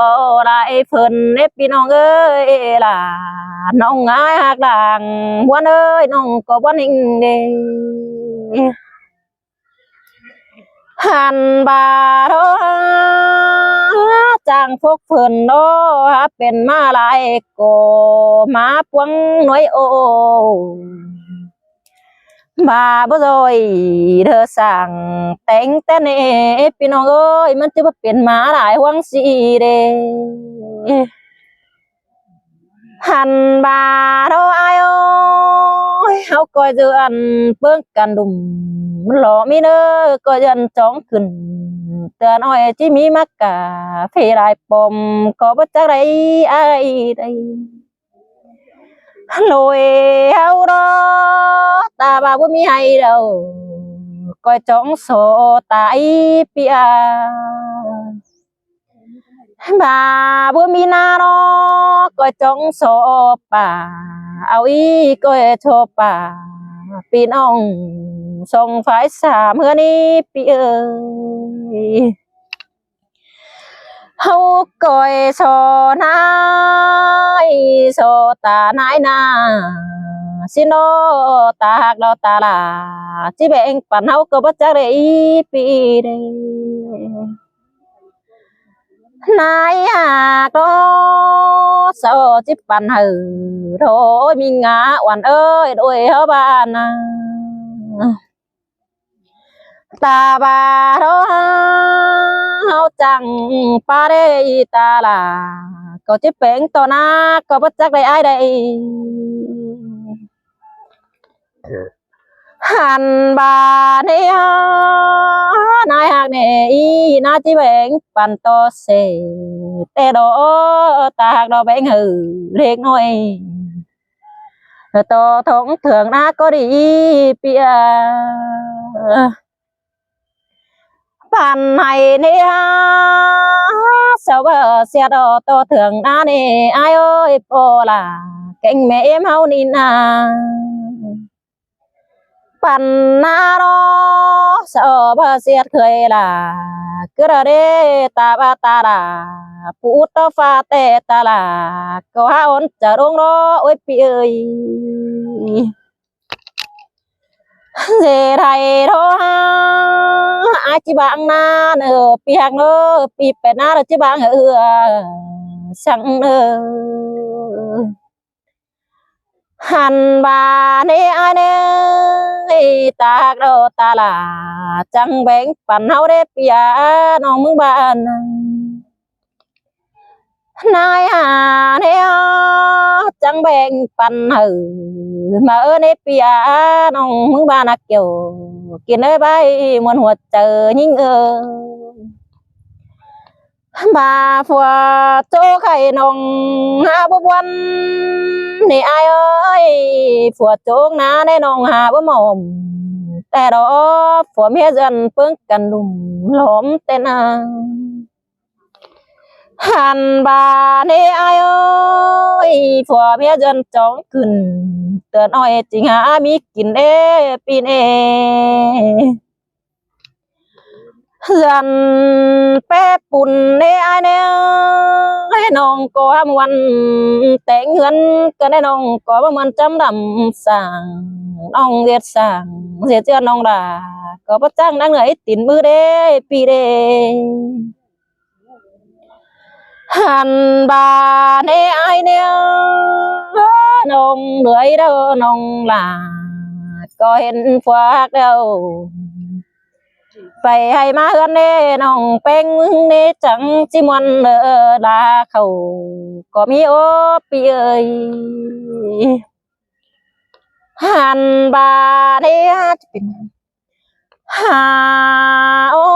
A: อได้เพิ่นเอพี่น้องเอ้ยล่ะน้องง่ายหักดังวันเอ้ยน้องก็วันหิงเด้หันบาโรจังพวกเพิ่นโนเป็นมาลายโกมาพวงหน่วยโอbà bữa rồi thơสั่งแต่งแต่เนพี่น้องเอ้ยมันจะมาเป็นหมาหลายวังสีเด้หันบาโรไอโอยเฮาก็เดือนเบิ่งกันดุมมันหล่อมีเด้อก็ยันจ้องขึ้นเตือนอ้อยจิมีมักกะเฟรายปมก็บ่จักไดอ้ายใดlôi áo đó ta bà bố mi hay đâu coi trống số tại pia bà bố mi na đó coi trống số bà áo y coi cho bà pin ông sông phải xả mưa đi pia hâu coi so nai so ta nai na xin nó ta hạc lo ta là chỉ bên phần hâu có bất chắc để pi đây nai hạc đó sao chỉ phần hử thôi mình ngã oan ơi đôi hơ bàn ta bà đó áo chẳng pa đây ta là có chiếc bén to na có bất chắc đây ai đây hàn bà này nai hạc này na chiếc bén bàn to xề tê đó ta hạc đó bén hử liệt nói to thống thường na có đi pia bàn này nè sao bờ xe đò to thường na nè ai ơi po là cạnh mẹ em hao nín à bàn na đó sao bờ xe khơi là cứ ra đây ta ba ta là phụ to pha tê ta là có ha ôn chờ đông đó ôi pi ơi về thầy đó ai chỉ bạn na nở pi hàng nở pi pe na rồi chỉ bạn sang nở hàn bà nè ai nè ta đâu ta là chẳng bén phần hậu đấy piaน้องมึงบ้านnai hà nè chẳng bén phần hử mà ơ nè piaน้องมึงบ้านkiểuกินเอ้ยไปมวนหัวเจอยิ่งbà phùa chỗ khay nong hà bố quan nè ai ơi phùa chỗ ná nè nong hà bố mồmแต่đó phùa mía dần phương cần đùm lóm tên à hàn bà nè ai ơi phùa mía dần chóng cừn tớ nói chính hà mi kín ê pin ê dần pe bùn nè ai nè nong có một tên ngân cái này nong có một trăm đầm sàng nong diệt sàng diệt chưa nong là có bất trang đang ấy tín mưa đê pi đê hàn bà nè ai nè nong lưỡi đâu nong là có hiện phát đâu phải hay má hơn nè nong pen nè chẳng chỉ muốn là khẩu có mi ô pi ơi hàn bà nè hà ô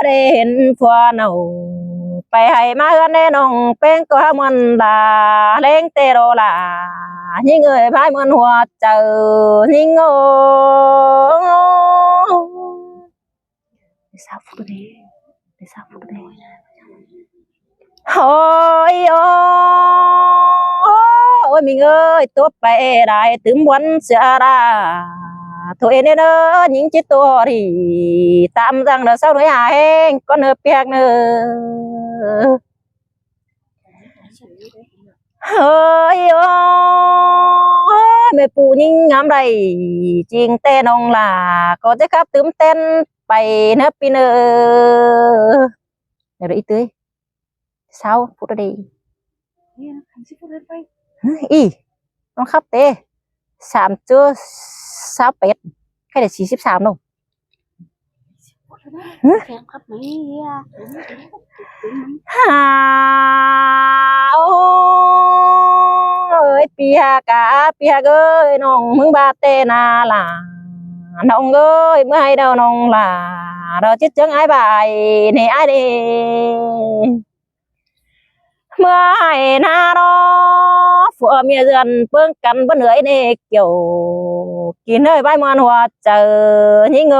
A: đến phua nầu phải hay má hơn nè nong pen có muốn là lên tê đô là những người vai mơn hoa chờ những ngô sao phút đi sao phút đi ôi ôi mình ơi tốt bè đại tướng quấn xưa ra thôi nên đó những chiếc to thì tạm rằng là sao nói hài con hợp bẹc nữa ơi mẹ phụ nhưng ngắm đầy chiên tên ông là có cái khắp tướng tên bày nấp pin để ý tươi sao phút đi ý nó khắp tê sàm chưa sao pet hay là chỉ xếp sàm đâu ơi pia cả pia ơi nong mưng ba tê na là nong ơi mới hay đâu nong là đó chết chẳng ai bài này ai đi mưa hay na đó phượng mía dần phương cắn bên lưỡi này kiểu kín hơi bay mòn hoa chờ những người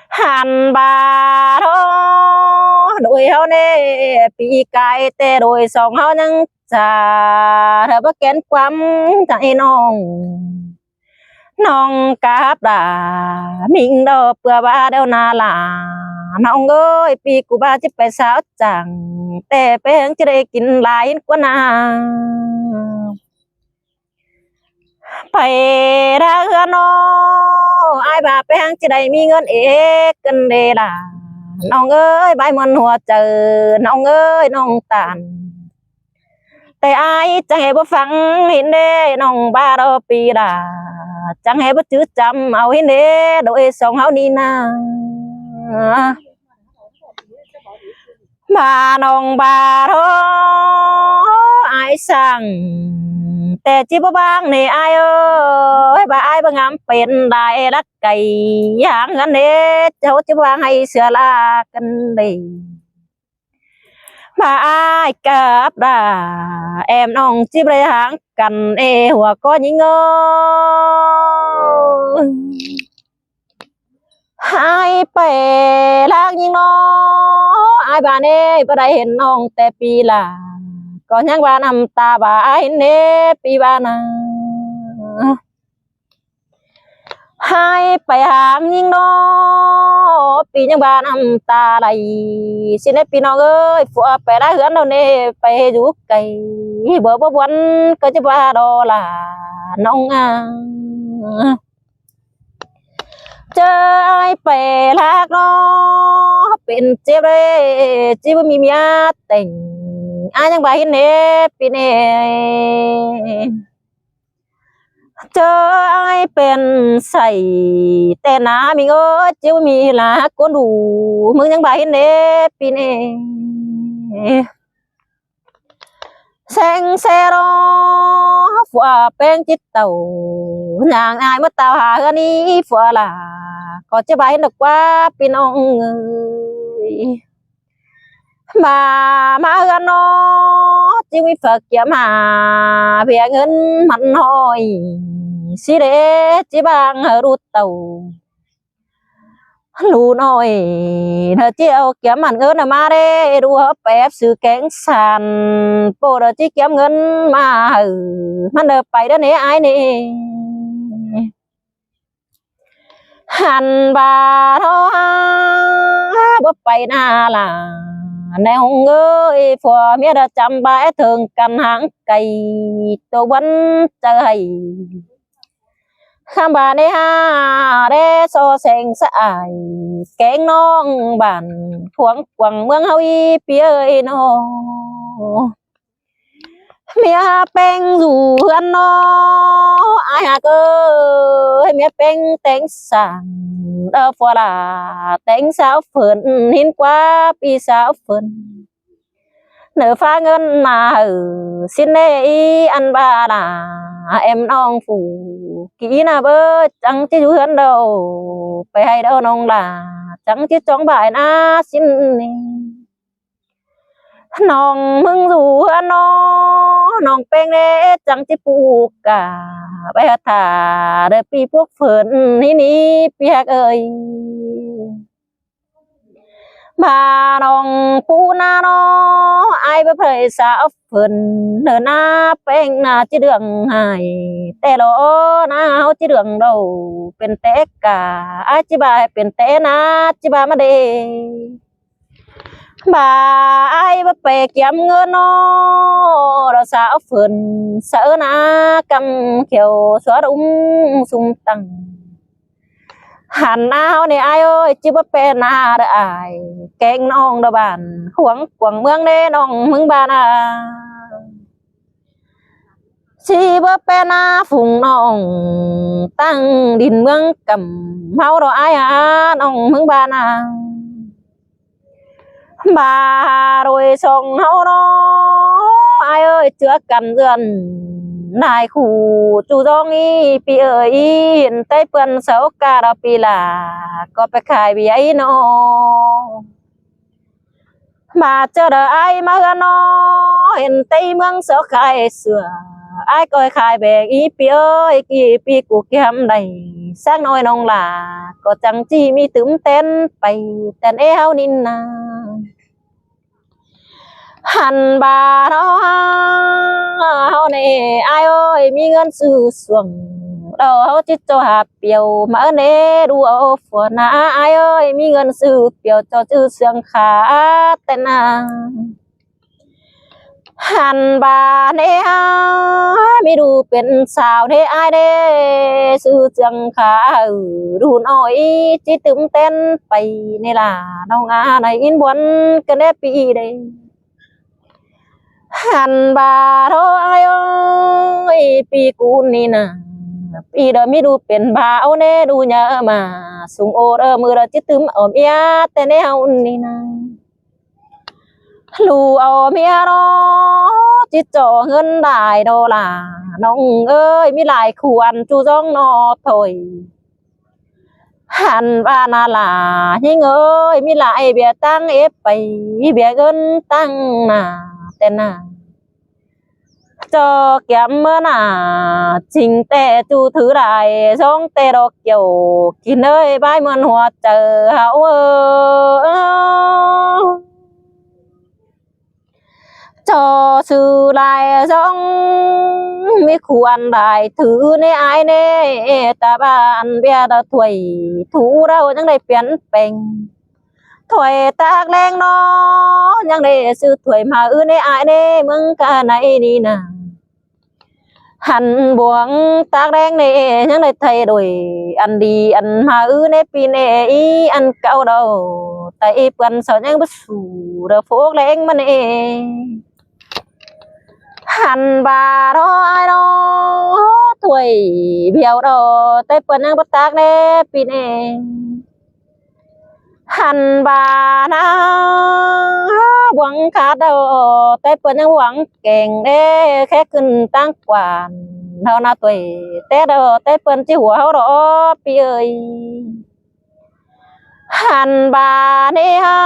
A: hàn bà đó đuổi hao nè bị cài tê đuổi sòng hao nhưng chả thở bất kén quắm tại nong cáp đà mình đâu bữa ba đâu na là nong ơi bị cụ ba chỉ phải sao chẳng tê bén chỉ để kín lại quá na phải ra hơn nó ai bà bén chỉ để mi ngân ế cần đề là nong ơi bay mòn hoa chờ nong ơi nong tànแต่ไอ้จังเห็บฟังเห็นเด้น้องบาดอปีดาจังเห็บจื้อจำเอาเห็นเด้โดยสองเฮานี่นะบาน้องบาดอไอ้สั่งแต่จิบบ้างนี่ไอ้เอ้ยบ่ไอ้บ่งามเป็นได้รักไก่ย่างกันเด้เจ้าจิบบ้างให้เสือลากันเด้ mà ai cặp đà em nong chim lấy hàng cần e hoặc có những ngơ hai bè lang những nó ai bà nè bà đây hiện nong tè pi là có những bà nằm ta bà ai nè pi bà nà hai bè hàng những nó pi những bà nằm ta đây xin pi nó ơi phụ bè đã hướng đâu nè bè giúp cây bờ bờ bún có chứ bà đó là nong à chơi bè lạc nóเป็นเจ็บเลยจีบมีเมียแต่งaiยังบ่เห็นเน่ปีเน่เจอไอ้เป็นใส่แต่หนามีเงอจิวมีละก้นดูมึงยังบ่เห็นเน่ปีเน่แสงเซโรฝัวเป็นจิตเต่านางอายมาเต่าหาอันนี้ฝัวล่ะก็จะบ่เห็นดอกว่าพี่น้องmà gần nó chỉ vì Phật kiếm mà về ngân mặn hỏi xí đế chỉ bằng ở đút tàu lù nồi thợ chiều kiếm mặn ngân ở mà đế đu hấp ép sự kén sàn bộ đợt chỉ kiếm ngân màมันđợt phải đó nè ai nè hành bà thôi bấp bay na là nèo ơi phò mía đã chăm bãi thường cần hàng cây tô bánh chơi khám bà nè ha để so sánh sai kén non bàn thoáng quăng mương hôi phía ơi nó mía beng dù ăn nó ai hà cơ mía beng tén sàng đỡ phò là tén sao phơn hin quá pi sao phơn nở pha ngân mà xin lê ăn ba là em non phủ kỹ na bơ chẳng chứ hơn đâu phải hay đâu nong là chẳng chứ chóng bài na xin น้องมึงอยู่น้อน้องเป็นเด้จังจิปลูกกาไปถ่าเด้อปีพวกเฟินนี่เปียกเอ้ยมาน้องปูนาน้อไอ้บ่เพยสาวเฟินเดินหน้าเป็นหน้าจิเดืองหายแต่โลนาเฮาจิเดืองเราเป็นเตกาอาจิบายเป็นเตนาจิบามาเดbà ai bắt bè kiếm ngơ nó đó sao phơn sợ na cầm kiểu xóa đúng sung tăng hàn áo này ai ơi chứ bắt bè na đã ai kén non đó bàn khoáng quảng mương đê non mương bàn à chi bắt bè na phùng non tăng đình mương cầm máu đó ai à non mương bàn à bà rồi xong hậu đó ai ơi chưa cần dần nài khu chú dong y pi ơi hiện tay phân xấu ca đó pi là có phải khai bị ấy nó mà chờ đợi ai mà nó hiện tay mương xấu khai sửa ai coi khai về y pi ơi kỳ pi của kiếm đầy sáng nói nông là có chẳng chi mi túm tên bay tên eo nín na hàn bà đó hao này ai ơi mi ngân sư xuồng đâu hao chít cho hạt piều mà nè đua phù na ai ơi mi ngân sư piều cho chữ xuồng khá tên à hàn bà nè mi đuเป็นสาวthế ai đê sư xuồng khá đu nói chỉ túm tên bay này là đâu ngã này in buồn cái nếp pi đây hàn bà đó ai ơiปีกูนี่นะปีเดมีดูเป็นบ่าวเน่ดูเยอะมาสุงโอเดมือเราจิตึมเอาเมียแต่แนวนี่นะลูเอาเมียเนาะจิจ่อเงินได้ดอลาน้องเอ้ยมีหลายควรจูจ้องนอถอยหันบ้านาลายิงเอ้ยมีหลายเบียตั้งเอฟไปเบียเงินตั้งน่ะแต่น่ะcho kiếm mơ nà chính tệ chú thứ đại giống tệ đọc kiểu kỳ nơi bãi mơn hoạt chờ hảo cho sự lại giống mi khuan đại thứ nê ai nê ta bạn bia đã tuổi thú đâu chẳng đây biến bình tuổi tác lên nó chẳng đây sự tuổi mà nê ai nê mừng cả này đi nà hẳn buông tác đen nè những lời thay đổi ăn đi ăn mà nè pi nè ý ăn cao đầu tay quần sao những bất sủ đờ phố lên mà nè hẳn bà đó ai đó tuổi biếu đó tay quần những bất tác nè pi nè hẳn bà na buông khá đầu tay quần những buông kèn đê khẽขึ้นtăng quản nào na tuổi té đầu té phân chỉหัวเขาดอกพี่เอ้ยหันบาเน่ฮะ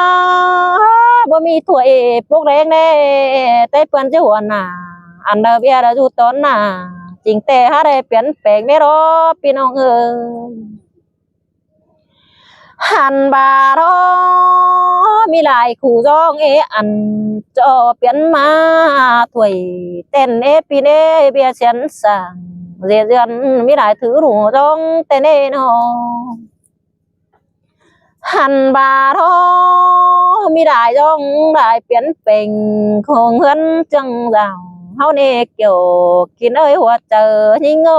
A: บ่มีถ้วยพวกแรงแน่แต่เปิ้นสิหัวหน้าอันเดอเบียดอยู่ตอนหน้าจริงแต่หาได้เปลี่ยนแปลงแน่ดอกพี่น้องเอ้ยหันบาดอมีหลายคู่จองอันจอเปลี่ยนมาถ้วยเต้นพี่เน่เบียเสียนสั่งdễ dần mi lại thứ đủ trong tên nè nó hàn bà đó mi lại trong đại biến bình không hơn chân rào hao nè kiểu kín ơi hoa chờ nhìn ngô